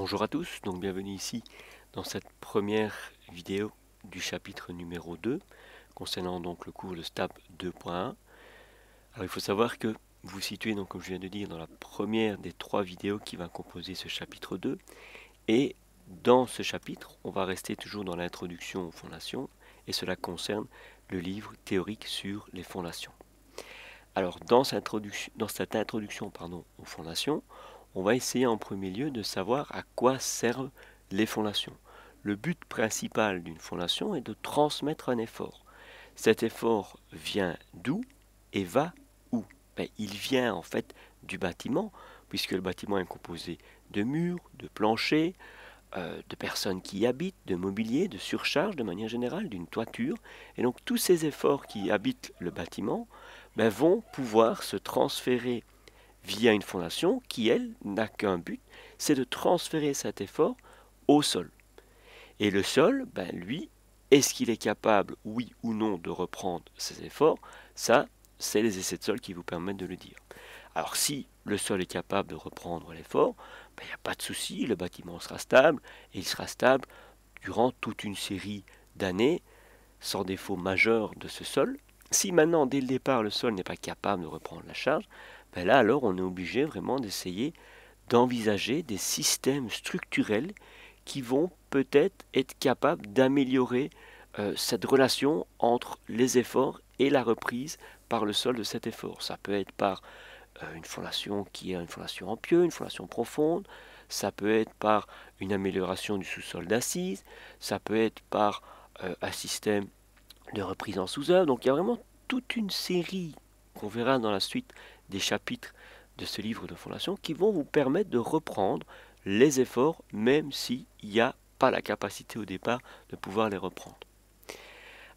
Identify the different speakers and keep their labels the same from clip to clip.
Speaker 1: Bonjour à tous, donc bienvenue ici dans cette première vidéo du chapitre numéro 2 concernant donc le cours de STAP 2.1. Alors il faut savoir que vous vous situez donc comme je viens de dire dans la première des trois vidéos qui va composer ce chapitre 2 et dans ce chapitre on va rester toujours dans l'introduction aux fondations et cela concerne le livre théorique sur les fondations. Alors dans cette introduction aux fondations, on va essayer en premier lieu de savoir à quoi servent les fondations. Le but principal d'une fondation est de transmettre un effort. Cet effort vient d'où et va où? Il vient en fait du bâtiment, puisque le bâtiment est composé de murs, de planchers, de personnes qui y habitent, de mobilier, de surcharge de manière générale, d'une toiture. Et donc tous ces efforts qui habitent le bâtiment vont pouvoir se transférer via une fondation qui, elle, n'a qu'un but, c'est de transférer cet effort au sol. Et le sol, lui, est-ce qu'il est capable, oui ou non, de reprendre ces efforts? Ça, c'est les essais de sol qui vous permettent de le dire. Alors si le sol est capable de reprendre l'effort, il n'y a pas de souci, le bâtiment sera stable, et il sera stable durant toute une série d'années, sans défaut majeur de ce sol. Si maintenant, dès le départ, le sol n'est pas capable de reprendre la charge, là alors on est obligé vraiment d'essayer d'envisager des systèmes structurels qui vont peut-être être capables d'améliorer cette relation entre les efforts et la reprise par le sol de cet effort. Ça peut être par une fondation qui est une fondation en pieux, une fondation profonde, ça peut être par une amélioration du sous-sol d'assises, ça peut être par un système de reprise en sous-œuvre. Donc il y a vraiment toute une série qu'on verra dans la suite des chapitres de ce livre de fondation qui vont vous permettre de reprendre les efforts même s'il n'y a pas la capacité au départ de pouvoir les reprendre.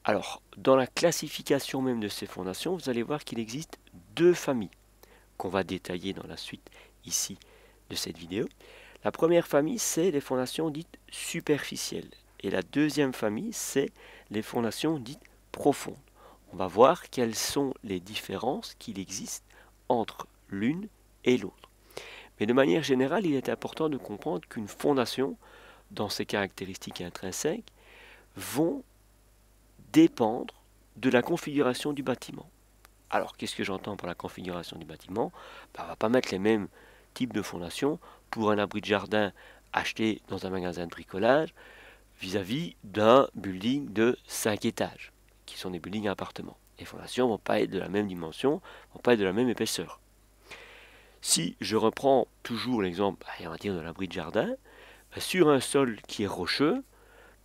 Speaker 1: Alors, dans la classification même de ces fondations, vous allez voir qu'il existe deux familles qu'on va détailler dans la suite ici de cette vidéo. La première famille, c'est les fondations dites superficielles. Et la deuxième famille, c'est les fondations dites profondes. On va voir quelles sont les différences qu'il existe entre l'une et l'autre. Mais de manière générale, il est important de comprendre qu'une fondation, dans ses caractéristiques intrinsèques, vont dépendre de la configuration du bâtiment. Alors, qu'est-ce que j'entends par la configuration du bâtiment? On ne va pas mettre les mêmes types de fondations pour un abri de jardin acheté dans un magasin de bricolage vis-à-vis d'un building de 5 étages, qui sont des buildings à appartements. Les fondations ne vont pas être de la même dimension, ne vont pas être de la même épaisseur. Si je reprends toujours l'exemple, on va dire de l'abri de jardin, sur un sol qui est rocheux,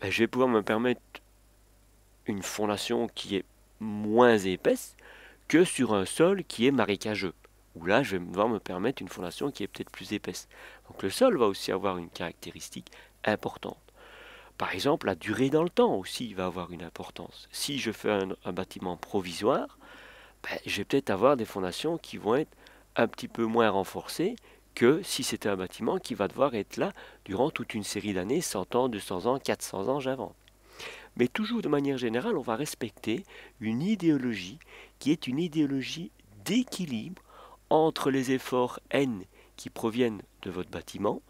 Speaker 1: je vais pouvoir me permettre une fondation qui est moins épaisse que sur un sol qui est marécageux, où là je vais devoir me permettre une fondation qui est peut-être plus épaisse. Donc le sol va aussi avoir une caractéristique importante. Par exemple, la durée dans le temps aussi va avoir une importance. Si je fais un bâtiment provisoire, je vais peut-être avoir des fondations qui vont être un petit peu moins renforcées que si c'était un bâtiment qui va devoir être là durant toute une série d'années, 100 ans, 200 ans, 400 ans, j'invente. Mais toujours de manière générale, on va respecter une idéologie qui est une idéologie d'équilibre entre les efforts N qui proviennent de votre bâtiment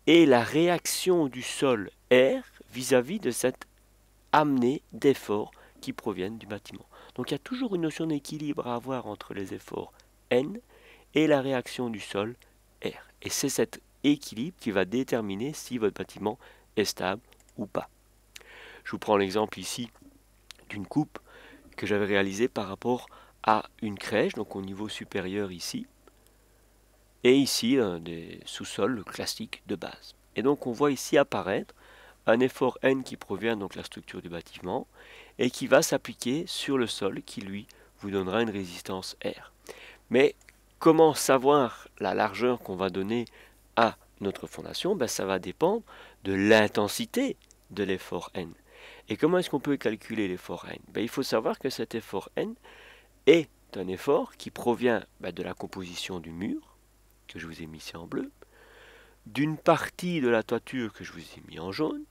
Speaker 1: et la réaction du sol R vis-à-vis de cette amenée d'efforts qui proviennent du bâtiment. Donc il y a toujours une notion d'équilibre à avoir entre les efforts N et la réaction du sol R. Et c'est cet équilibre qui va déterminer si votre bâtiment est stable ou pas. Je vous prends l'exemple ici d'une coupe que j'avais réalisée par rapport à une crèche, donc au niveau supérieur ici, et ici des sous-sols classiques de base. Et donc on voit ici apparaître un effort N qui provient donc de la structure du bâtiment et qui va s'appliquer sur le sol qui lui vous donnera une résistance R. Mais comment savoir la largeur qu'on va donner à notre fondation? Ça va dépendre de l'intensité de l'effort N. Et comment est-ce qu'on peut calculer l'effort N? Il faut savoir que cet effort N est un effort qui provient de la composition du mur, que je vous ai mis ici en bleu, d'une partie de la toiture que je vous ai mis en jaune,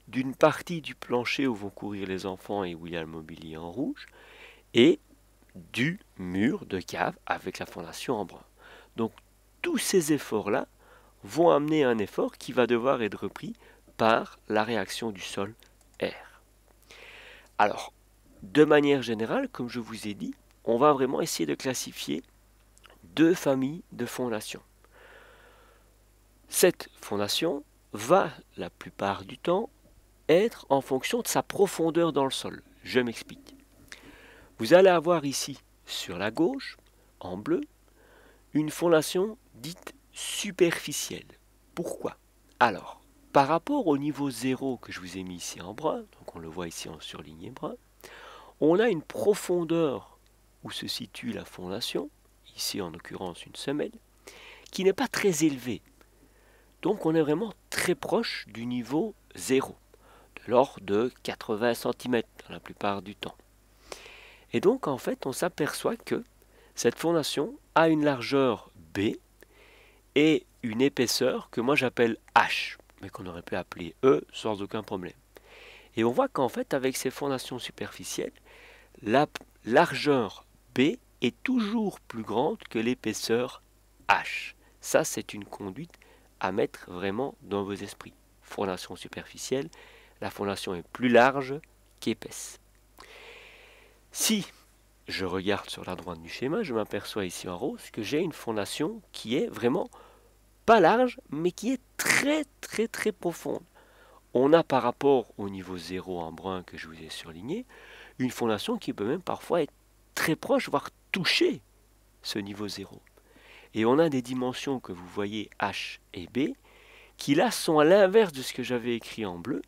Speaker 1: d'une partie du plancher où vont courir les enfants et où il y a le mobilier en rouge, et du mur de cave avec la fondation en brun. Donc tous ces efforts-là vont amener un effort qui va devoir être repris par la réaction du sol R. Alors, de manière générale, comme je vous ai dit, on va vraiment essayer de classifier deux familles de fondations. Cette fondation va, la plupart du temps, être en fonction de sa profondeur dans le sol. Je m'explique. Vous allez avoir ici, sur la gauche, en bleu, une fondation dite superficielle. Pourquoi? Alors, par rapport au niveau 0 que je vous ai mis ici en brun, donc on le voit ici en surligné brun, on a une profondeur où se situe la fondation, ici en l'occurrence une semelle, qui n'est pas très élevée. Donc on est vraiment très proche du niveau 0, de l'ordre de 80 cm dans la plupart du temps. Et donc en fait on s'aperçoit que cette fondation a une largeur B et une épaisseur que moi j'appelle H, mais qu'on aurait pu appeler E sans aucun problème. Et on voit qu'en fait avec ces fondations superficielles, la largeur B est toujours plus grande que l'épaisseur H. Ça c'est une conduite à mettre vraiment dans vos esprits. Fondation superficielle, la fondation est plus large qu'épaisse. Si je regarde sur la droite du schéma, je m'aperçois ici en rose que j'ai une fondation qui est vraiment pas large, mais qui est très profonde. On a par rapport au niveau 0 en brun que je vous ai surligné, une fondation qui peut même parfois être très proche, voire toucher ce niveau 0. Et on a des dimensions que vous voyez H et B, qui là sont à l'inverse de ce que j'avais écrit en bleu.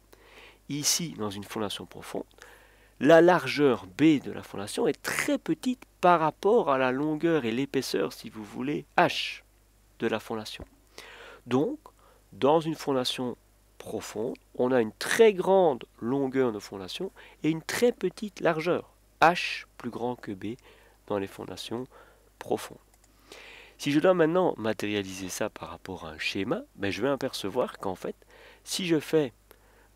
Speaker 1: Ici, dans une fondation profonde, la largeur B de la fondation est très petite par rapport à la longueur et l'épaisseur, si vous voulez, H de la fondation. Donc, dans une fondation profonde, on a une très grande longueur de fondation et une très petite largeur, H plus grand que B dans les fondations profondes. Si je dois maintenant matérialiser ça par rapport à un schéma, je vais apercevoir qu'en fait, si je fais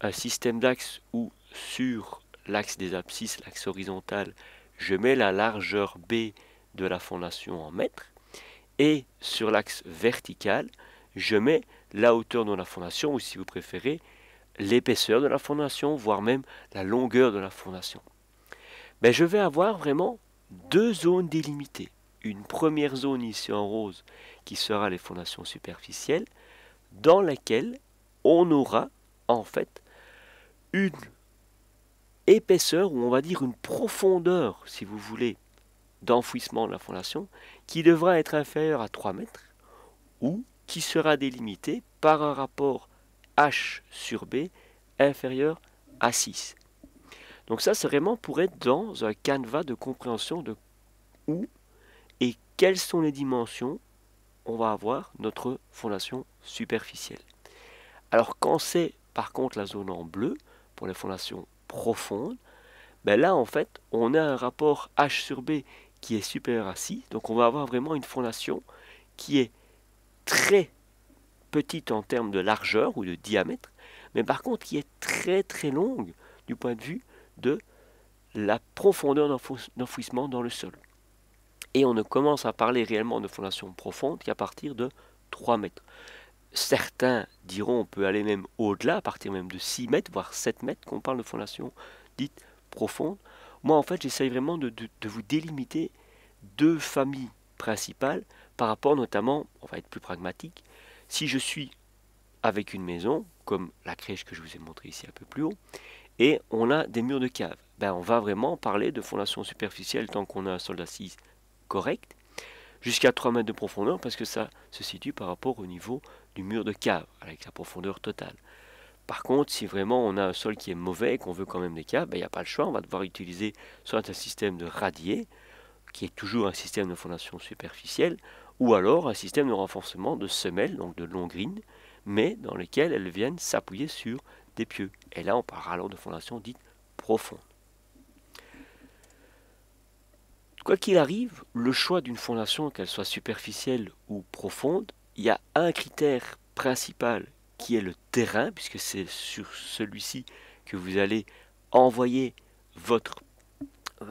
Speaker 1: un système d'axes où sur l'axe des abscisses, l'axe horizontal, je mets la largeur B de la fondation en mètres, et sur l'axe vertical, je mets la hauteur de la fondation, ou si vous préférez, l'épaisseur de la fondation, voire même la longueur de la fondation. Je vais avoir vraiment deux zones délimitées. Une première zone ici en rose qui sera les fondations superficielles, dans laquelle on aura en fait une épaisseur, ou on va dire une profondeur, si vous voulez, d'enfouissement de la fondation, qui devra être inférieure à 3 mètres, ou qui sera délimitée par un rapport H sur B inférieur à 6. Donc ça, c'est vraiment pour être dans un canevas de compréhension de où et quelles sont les dimensions on va avoir notre fondation superficielle. Alors quand c'est par contre la zone en bleu, pour les fondations profondes, là en fait on a un rapport H sur B qui est supérieur à 6, donc on va avoir vraiment une fondation qui est très petite en termes de largeur ou de diamètre, mais par contre qui est très longue du point de vue de la profondeur d'enfouissement dans le sol. Et on ne commence à parler réellement de fondation profonde qu'à partir de 3 mètres. Certains diront on peut aller même au-delà, à partir même de 6 mètres, voire 7 mètres, qu'on parle de fondation dite profonde. Moi en fait j'essaye vraiment de vous délimiter deux familles principales par rapport notamment, on va être plus pragmatique, si je suis avec une maison, comme la crèche que je vous ai montré ici un peu plus haut, et on a des murs de cave, on va vraiment parler de fondation superficielle tant qu'on a un sol d'assise correct, jusqu'à 3 mètres de profondeur, parce que ça se situe par rapport au niveau du mur de cave, avec la profondeur totale. Par contre, si vraiment on a un sol qui est mauvais et qu'on veut quand même des caves, il n'y a pas le choix, on va devoir utiliser soit un système de radier, qui est toujours un système de fondation superficielle, ou alors un système de renforcement de semelles, donc de longrines, mais dans lesquelles elles viennent s'appuyer sur des pieux. Et là, on parlera alors de fondation dite profonde. Quoi qu'il arrive, le choix d'une fondation, qu'elle soit superficielle ou profonde, il y a un critère principal qui est le terrain, puisque c'est sur celui-ci que vous allez envoyer votre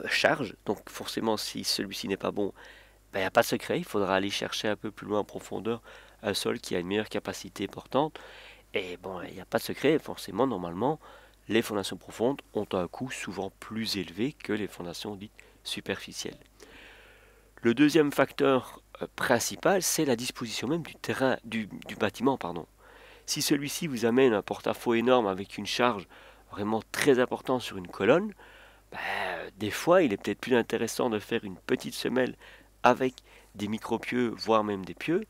Speaker 1: charge. Donc forcément, si celui-ci n'est pas bon, il n'y a pas de secret, il faudra aller chercher un peu plus loin en profondeur un sol qui a une meilleure capacité portante. Et bon, il n'y a pas de secret, forcément, normalement, les fondations profondes ont un coût souvent plus élevé que les fondations dites superficielles. Le deuxième facteur principal, c'est la disposition même du terrain, du bâtiment, pardon. Si celui-ci vous amène un porte-à-faux énorme avec une charge vraiment très importante sur une colonne, des fois, il est peut-être plus intéressant de faire une petite semelle avec des micro-pieux, voire même des pieux,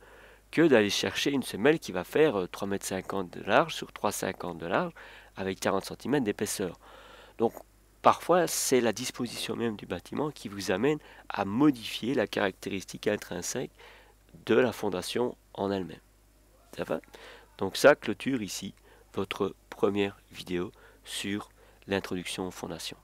Speaker 1: que d'aller chercher une semelle qui va faire 3,50 m de large sur 3,50 m de large avec 40 cm d'épaisseur. Donc, parfois, c'est la disposition même du bâtiment qui vous amène à modifier la caractéristique intrinsèque de la fondation en elle-même. Ça va? Donc ça clôture ici votre première vidéo sur l'introduction aux fondations.